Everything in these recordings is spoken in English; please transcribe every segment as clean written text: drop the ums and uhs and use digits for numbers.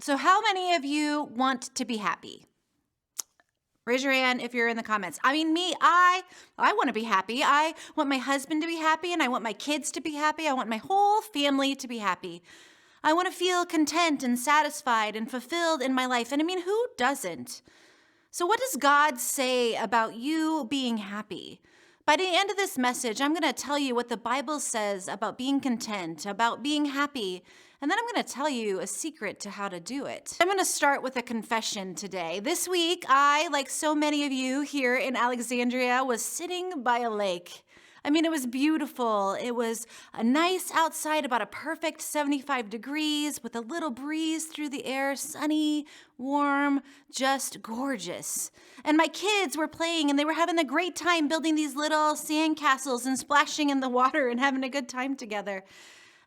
So how many of you want to be happy? Raise your hand if you're in the comments. I mean, I want to be happy. I want my husband to be happy, and I want my kids to be happy. I want my whole family to be happy. I want to feel content and satisfied and fulfilled in my life. And I mean, who doesn't? So what does God say about you being happy? By the end of this message, I'm going to tell you what the Bible says about being content, about being happy, and then I'm going to tell you a secret to how to do it. I'm going to start with a confession today. This week, I, like so many of you here in Alexandria, was sitting by a lake. I mean, it was beautiful. It was nice outside, about a perfect 75 degrees with a little breeze through the air, sunny, warm, just gorgeous. And my kids were playing and they were having a great time building these little sand castles and splashing in the water and having a good time together.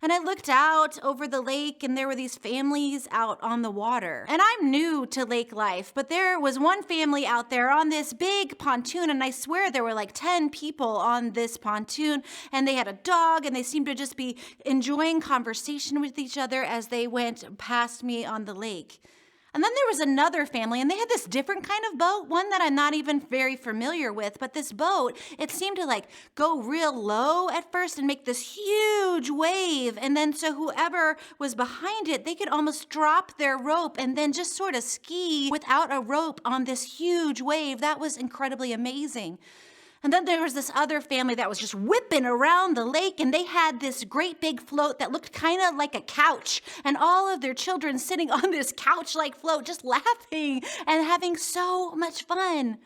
And I looked out over the lake and there were these families out on the water. And I'm new to lake life, but there was one family out there on this big pontoon, and I swear there were like 10 people on this pontoon, and they had a dog, and they seemed to just be enjoying conversation with each other as they went past me on the lake. And then there was another family, and they had this different kind of boat, one that I'm not even very familiar with. But this boat, it seemed to like go real low at first and make this huge wave. And then so whoever was behind it, they could almost drop their rope and then just sort of ski without a rope on this huge wave. That was incredibly amazing. And then there was this other family that was just whipping around the lake, and they had this great big float that looked kind of like a couch, and all of their children sitting on this couch-like float just laughing and having so much fun.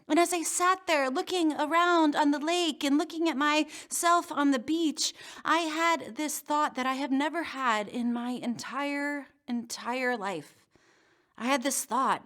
And as I sat there looking around on the lake and looking at myself on the beach, I had this thought that I have never had in my entire life. I had this thought: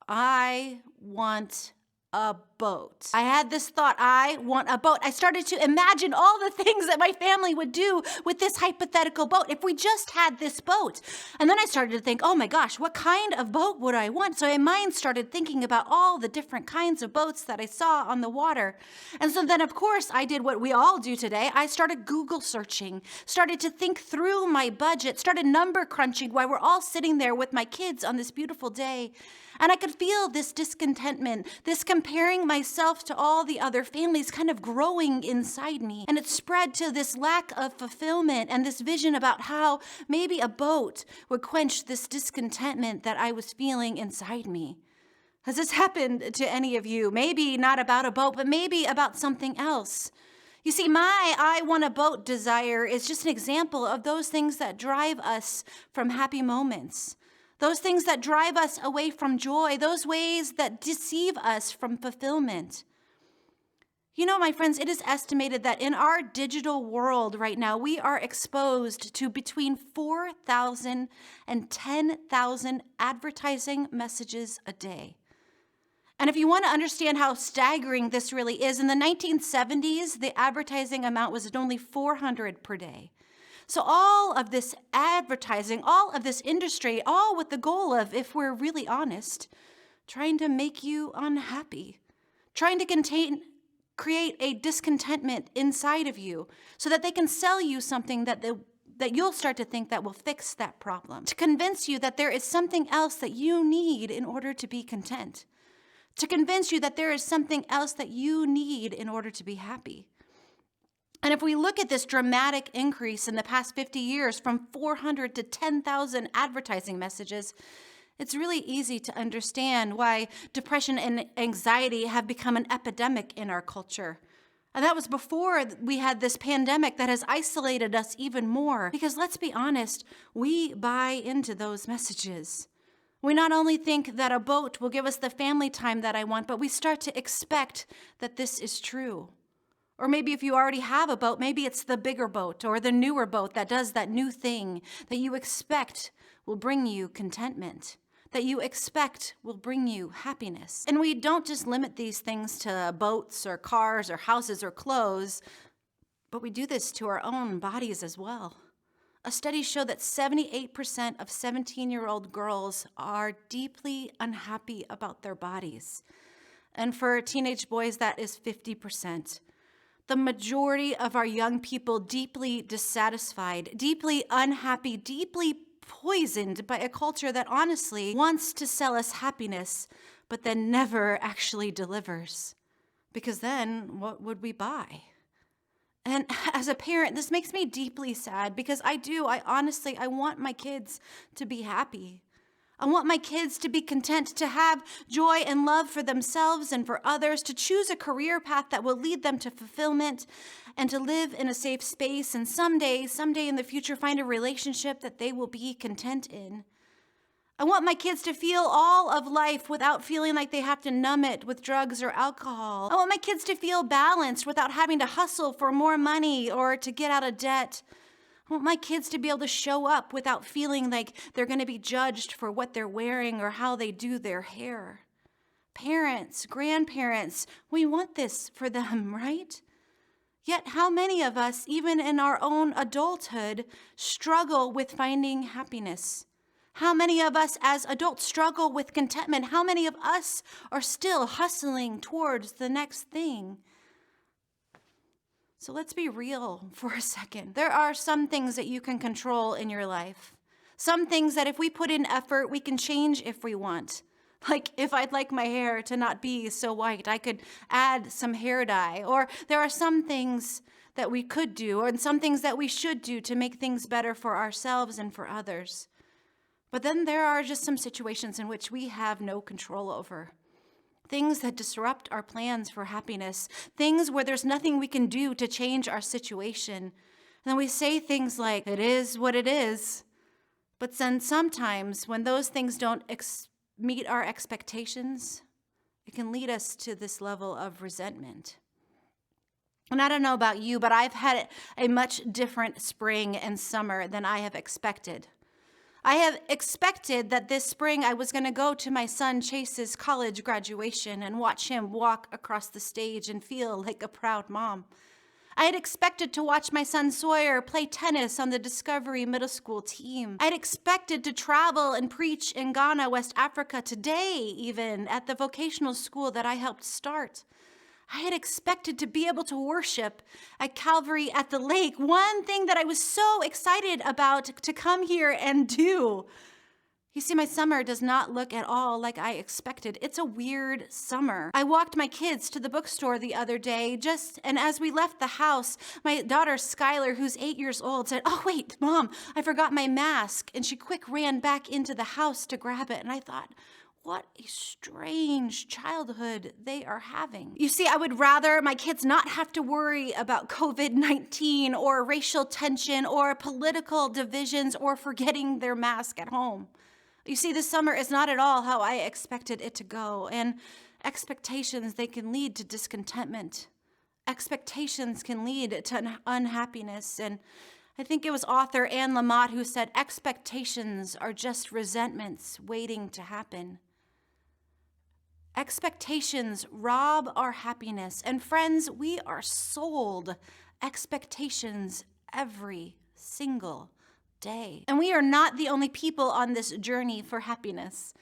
I want a boat. I had this thought, I want a boat. I started to imagine all the things that my family would do with this hypothetical boat if we just had this boat. And then I started to think, oh my gosh, what kind of boat would I want? So my mind started thinking about all the different kinds of boats that I saw on the water. And so then, of course, I did what we all do today. I started Google searching, started to think through my budget, started number crunching while we're all sitting there with my kids on this beautiful day. And I could feel this discontentment, this comparing myself to all the other families kind of growing inside me. And it spread to this lack of fulfillment and this vision about how maybe a boat would quench this discontentment that I was feeling inside me. Has this happened to any of you? Maybe not about a boat, but maybe about something else. You see, my I want a boat desire is just an example of those things that drive us from happy moments. Those things that drive us away from joy, those ways that deceive us from fulfillment. You know, my friends, it is estimated that in our digital world right now, we are exposed to between 4,000 and 10,000 advertising messages a day. And if you want to understand how staggering this really is, in the 1970s, the advertising amount was only 400 per day. So all of this advertising, all of this industry, all with the goal of, if we're really honest, trying to make you unhappy, trying to create a discontentment inside of you so that they can sell you something that you'll start to think that will fix that problem, to convince you that there is something else that you need in order to be content, to convince you that there is something else that you need in order to be happy. And if we look at this dramatic increase in the past 50 years from 400 to 10,000 advertising messages, it's really easy to understand why depression and anxiety have become an epidemic in our culture. And that was before we had this pandemic that has isolated us even more. Because let's be honest, we buy into those messages. We not only think that a boat will give us the family time that I want, but we start to expect that this is true. Or maybe if you already have a boat, maybe it's the bigger boat or the newer boat that does that new thing that you expect will bring you contentment, that you expect will bring you happiness. And we don't just limit these things to boats or cars or houses or clothes, but we do this to our own bodies as well. A study showed that 78% of 17-year-old girls are deeply unhappy about their bodies. And for teenage boys, that is 50%. The majority of our young people deeply dissatisfied, deeply unhappy, deeply poisoned by a culture that honestly wants to sell us happiness, but then never actually delivers. Because then what would we buy? And as a parent, this makes me deeply sad because I want my kids to be happy. I want my kids to be content, to have joy and love for themselves and for others, to choose a career path that will lead them to fulfillment and to live in a safe space and someday in the future, find a relationship that they will be content in. I want my kids to feel all of life without feeling like they have to numb it with drugs or alcohol. I want my kids to feel balanced without having to hustle for more money or to get out of debt. I want my kids to be able to show up without feeling like they're going to be judged for what they're wearing or how they do their hair. Parents, grandparents, we want this for them, right? Yet how many of us, even in our own adulthood, struggle with finding happiness? How many of us as adults struggle with contentment? How many of us are still hustling towards the next thing? So let's be real for a second. There are some things that you can control in your life. Some things that if we put in effort, we can change if we want. Like if I'd like my hair to not be so white, I could add some hair dye. Or there are some things that we could do and some things that we should do to make things better for ourselves and for others. But then there are just some situations in which we have no control over. Things that disrupt our plans for happiness. Things where there's nothing we can do to change our situation. And then we say things like, it is what it is. But then sometimes when those things don't meet our expectations, it can lead us to this level of resentment. And I don't know about you, but I've had a much different spring and summer than I have expected. I have expected that this spring I was going to go to my son Chase's college graduation and watch him walk across the stage and feel like a proud mom. I had expected to watch my son Sawyer play tennis on the Discovery Middle School team. I had expected to travel and preach in Ghana, West Africa today, even at the vocational school that I helped start. I had expected to be able to worship at Calvary at the lake, one thing that I was so excited about to come here and do. You see, my summer does not look at all like I expected. It's a weird summer. I walked my kids to the bookstore the other day, and as we left the house, my daughter Skylar, who's 8 years old, said, "Oh, wait, Mom, I forgot my mask." And she quick ran back into the house to grab it. And I thought, what a strange childhood they are having. You see, I would rather my kids not have to worry about COVID-19 or racial tension or political divisions or forgetting their mask at home. You see, this summer is not at all how I expected it to go. And expectations, they can lead to discontentment. Expectations can lead to unhappiness. And I think it was author Anne Lamott who said, expectations are just resentments waiting to happen. Expectations rob our happiness. And friends, we are sold expectations every single day. And we are not the only people on this journey for happiness.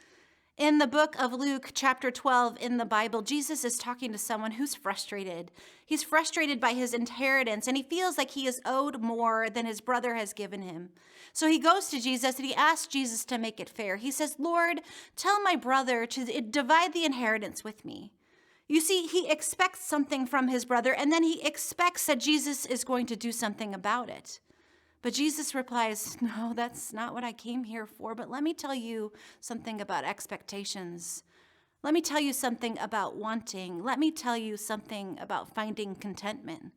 In the book of Luke, chapter 12 in the Bible, Jesus is talking to someone who's frustrated. He's frustrated by his inheritance, and he feels like he is owed more than his brother has given him. So he goes to Jesus, and he asks Jesus to make it fair. He says, "Lord, tell my brother to divide the inheritance with me." You see, he expects something from his brother, and then he expects that Jesus is going to do something about it. But Jesus replies, "No, that's not what I came here for. But let me tell you something about expectations. Let me tell you something about wanting. Let me tell you something about finding contentment."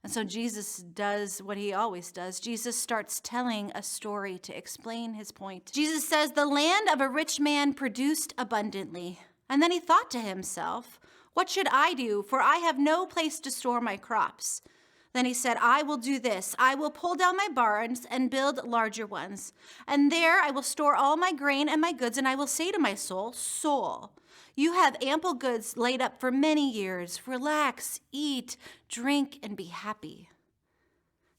And so Jesus does what he always does. Jesus starts telling a story to explain his point. Jesus says, "The land of a rich man produced abundantly." And then he thought to himself, "What should I do? For I have no place to store my crops." Then he said, "I will do this. I will pull down my barns and build larger ones. And there I will store all my grain and my goods. And I will say to my soul, 'Soul, you have ample goods laid up for many years. Relax, eat, drink, and be happy.'"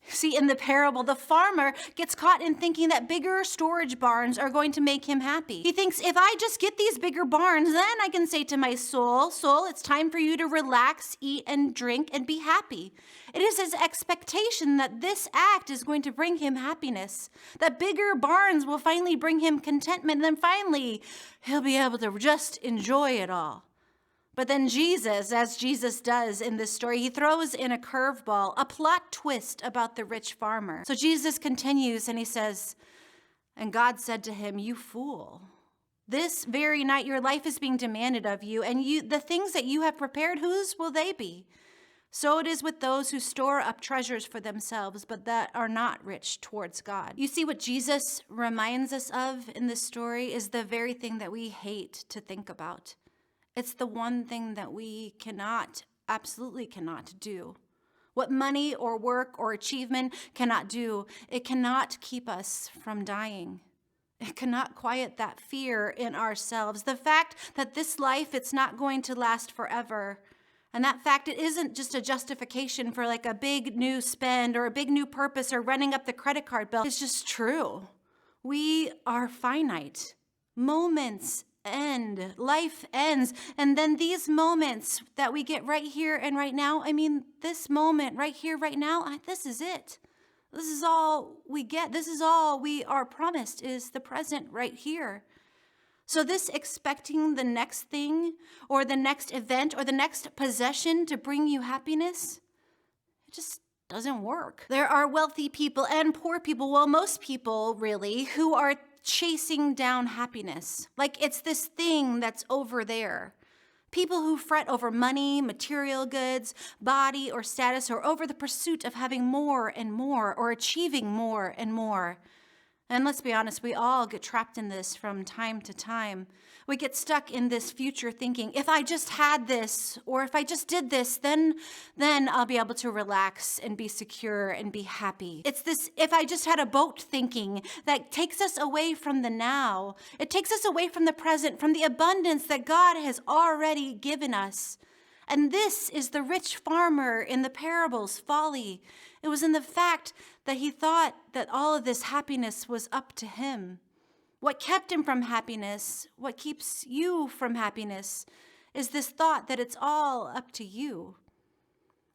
See, in the parable, the farmer gets caught in thinking that bigger storage barns are going to make him happy. He thinks, if I just get these bigger barns, then I can say to my soul, it's time for you to relax, eat, and drink, and be happy. It is his expectation that this act is going to bring him happiness, that bigger barns will finally bring him contentment, and then finally he'll be able to just enjoy it all. But then Jesus, as Jesus does in this story, he throws in a curveball, a plot twist about the rich farmer. So Jesus continues and he says, and God said to him, "You fool, this very night your life is being demanded of you, and the things that you have prepared, whose will they be? So it is with those who store up treasures for themselves, but that are not rich towards God." You see, what Jesus reminds us of in this story is the very thing that we hate to think about. It's the one thing that we absolutely cannot do. What money or work or achievement cannot do, it cannot keep us from dying. It cannot quiet that fear in ourselves. The fact that this life, it's not going to last forever. And that fact, it isn't just a justification for like a big new spend or a big new purpose or running up the credit card bill. It's just true. We are finite. Moments end, life ends, and then these moments that we get right here and right now, this moment right here, right now, this is it. This is all we get. This is all we are promised, is the present right here. So this expecting the next thing or the next event or the next possession to bring you happiness, it just doesn't work. There are wealthy people and poor people, well, most people really, who are chasing down happiness. Like it's this thing that's over there. People who fret over money, material goods, body, or status, or over the pursuit of having more and more, or achieving more and more. And let's be honest, we all get trapped in this from time to time. We get stuck in this future thinking, if I just had this, or if I just did this, then I'll be able to relax and be secure and be happy. It's this, if I just had a boat thinking that takes us away from the now. It takes us away from the present, from the abundance that God has already given us. And this is the rich farmer in the parable's folly. It was in the fact that he thought that all of this happiness was up to him. What kept him from happiness, what keeps you from happiness, is this thought that it's all up to you.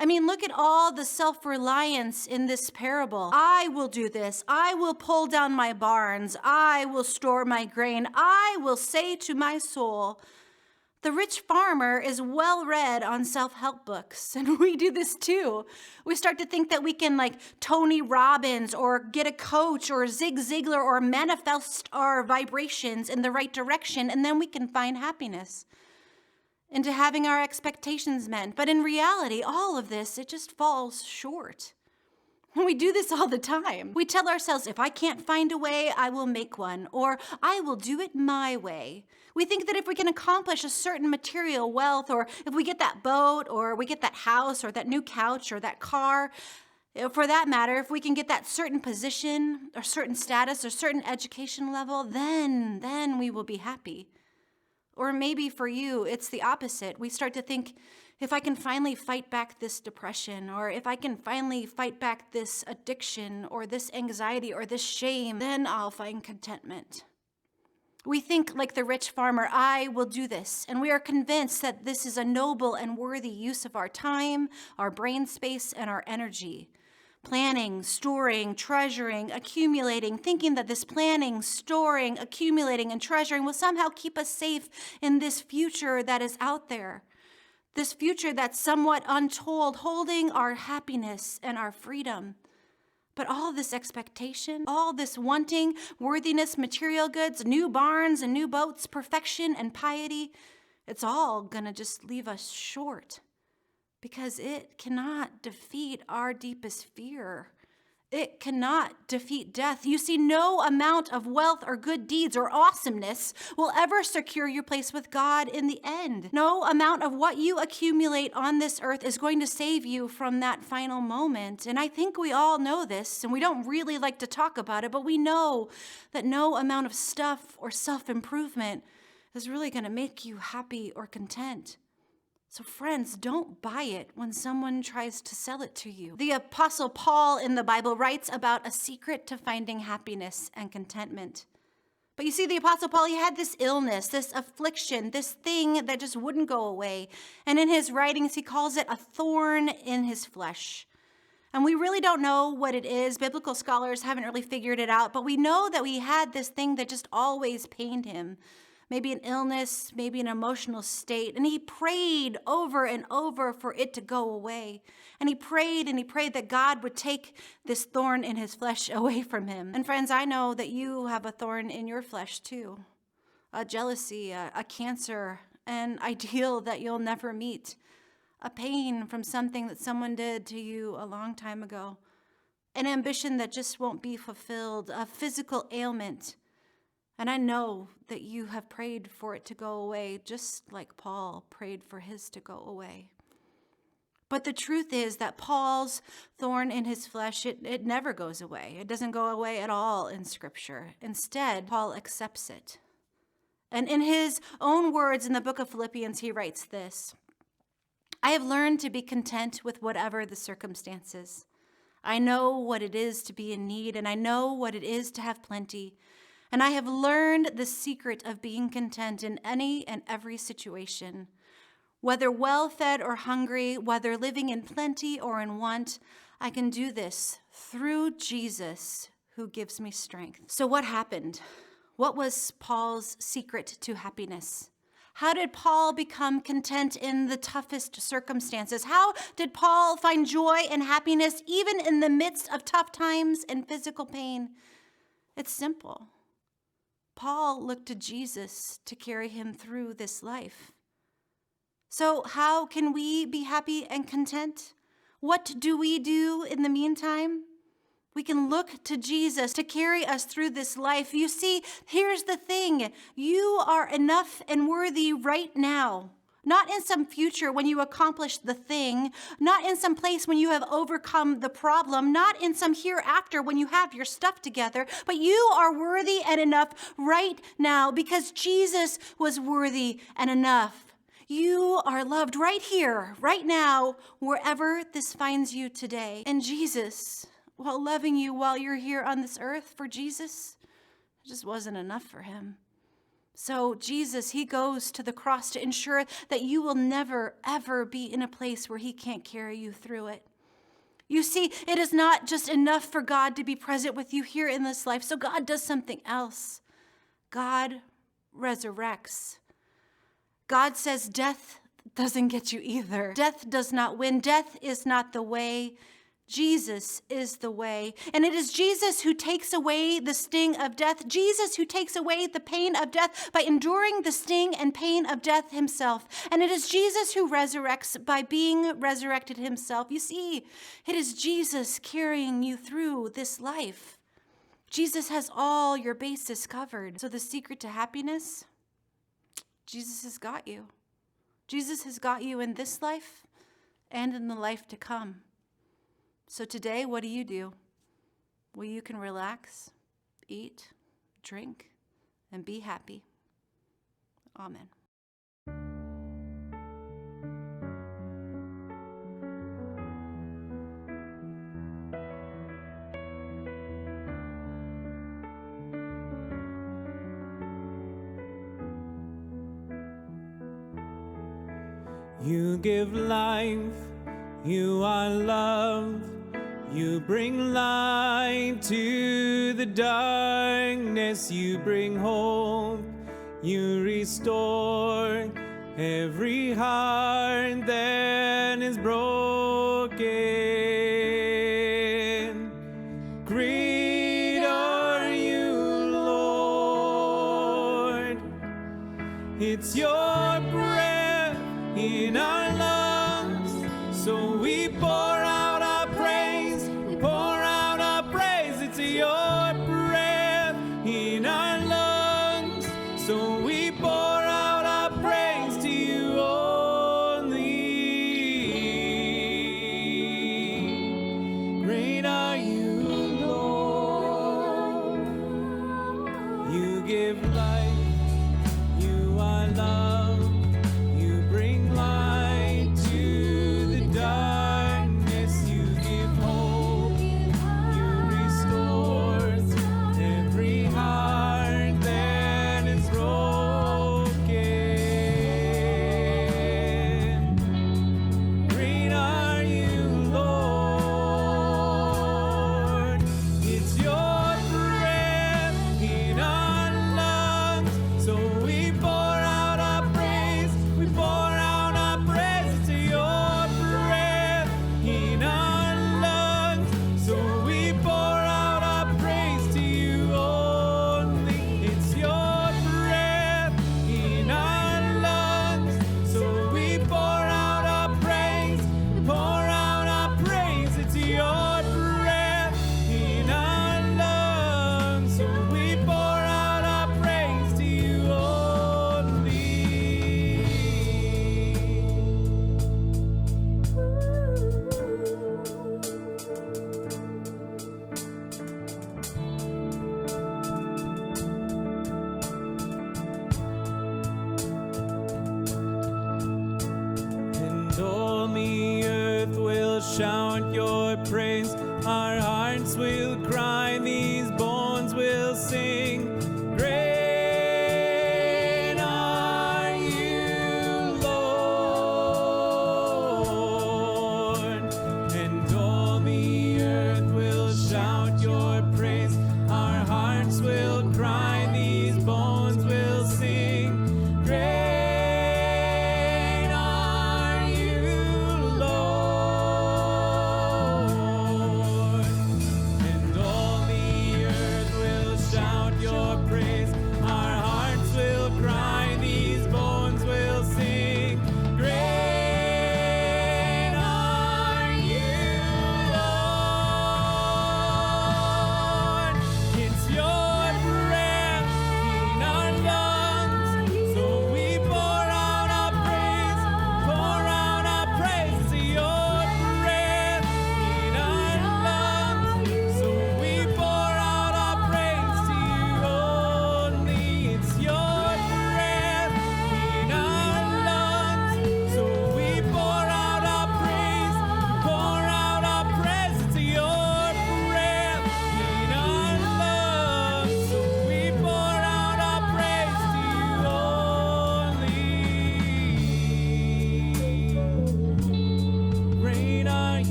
Look at all the self-reliance in this parable. I will do this. I will pull down my barns. I will store my grain. I will say to my soul. The rich farmer is well read on self-help books, and we do this too. We start to think that we can like Tony Robbins or get a coach or Zig Ziglar or manifest our vibrations in the right direction, and then we can find happiness into having our expectations met. But in reality, all of this, it just falls short. We do this all the time. We tell ourselves, if I can't find a way, I will make one, or I will do it my way. We think that if we can accomplish a certain material wealth, or if we get that boat, or we get that house, or that new couch, or that car, for that matter, if we can get that certain position, or certain status, or certain education level, then we will be happy. Or maybe for you, it's the opposite. We start to think, if I can finally fight back this depression, or if I can finally fight back this addiction, or this anxiety, or this shame, then I'll find contentment. We think like the rich farmer, I will do this, and we are convinced that this is a noble and worthy use of our time, our brain space, and our energy. Planning, storing, treasuring, accumulating, thinking that this planning, storing, accumulating, and treasuring will somehow keep us safe in this future that is out there. This future that's somewhat untold, holding our happiness and our freedom. But all this expectation, all this wanting, worthiness, material goods, new barns and new boats, perfection and piety, it's all gonna just leave us short because it cannot defeat our deepest fear. It cannot defeat death. You see, no amount of wealth or good deeds or awesomeness will ever secure your place with God in the end. No amount of what you accumulate on this earth is going to save you from that final moment. And I think we all know this, and we don't really like to talk about it, but we know that no amount of stuff or self-improvement is really going to make you happy or content. So friends, don't buy it when someone tries to sell it to you. The Apostle Paul in the Bible writes about a secret to finding happiness and contentment. But you see, the Apostle Paul, he had this illness, this affliction, this thing that just wouldn't go away. And in his writings, he calls it a thorn in his flesh. And we really don't know what it is. Biblical scholars haven't really figured it out, but we know that he had this thing that just always pained him. Maybe an illness, maybe an emotional state. And he prayed over and over for it to go away. And he prayed that God would take this thorn in his flesh away from him. And friends, I know that you have a thorn in your flesh too. A jealousy, a cancer, an ideal that you'll never meet. A pain from something that someone did to you a long time ago. An ambition that just won't be fulfilled. A physical ailment. And I know that you have prayed for it to go away, just like Paul prayed for his to go away. But the truth is that Paul's thorn in his flesh, it never goes away. It doesn't go away at all in Scripture. Instead, Paul accepts it. And in his own words in the book of Philippians, he writes this: I have learned to be content with whatever the circumstances. I know what it is to be in need, and I know what it is to have plenty. And I have learned the secret of being content in any and every situation. Whether well-fed or hungry, whether living in plenty or in want, I can do this through Jesus who gives me strength. So what happened? What was Paul's secret to happiness? How did Paul become content in the toughest circumstances? How did Paul find joy and happiness even in the midst of tough times and physical pain? It's simple. Paul looked to Jesus to carry him through this life. So how can we be happy and content? What do we do in the meantime? We can look to Jesus to carry us through this life. You see, here's the thing. You are enough and worthy right now. Not in some future when you accomplish the thing, not in some place when you have overcome the problem, not in some hereafter when you have your stuff together, but you are worthy and enough right now because Jesus was worthy and enough. You are loved right here, right now, wherever this finds you today. And Jesus, while loving you while you're here on this earth for Jesus, it just wasn't enough for him. So Jesus, he goes to the cross to ensure that you will never, ever be in a place where he can't carry you through it. You see, it is not just enough for God to be present with you here in this life. So God does something else. God resurrects. God says death doesn't get you either. Death does not win. Death is not the way. Jesus is the way. And it is Jesus who takes away the sting of death. Jesus who takes away the pain of death by enduring the sting and pain of death himself. And it is Jesus who resurrects by being resurrected himself. You see, it is Jesus carrying you through this life. Jesus has all your bases covered. So the secret to happiness, Jesus has got you. Jesus has got you in this life and in the life to come. So today, what do? Well, you can relax, eat, drink, and be happy. Amen. You give life, you are love. You bring light to the darkness, you bring hope, you restore every heart that is broken. Great are you, Lord. It's your breath in our lungs, so we pour out our praise, pour out our praise. It's your breath in our lungs, so we pour out our praise to you only. Great are you, Lord. You give life, you are love, you bring light shout your praise. Our hearts will cry, the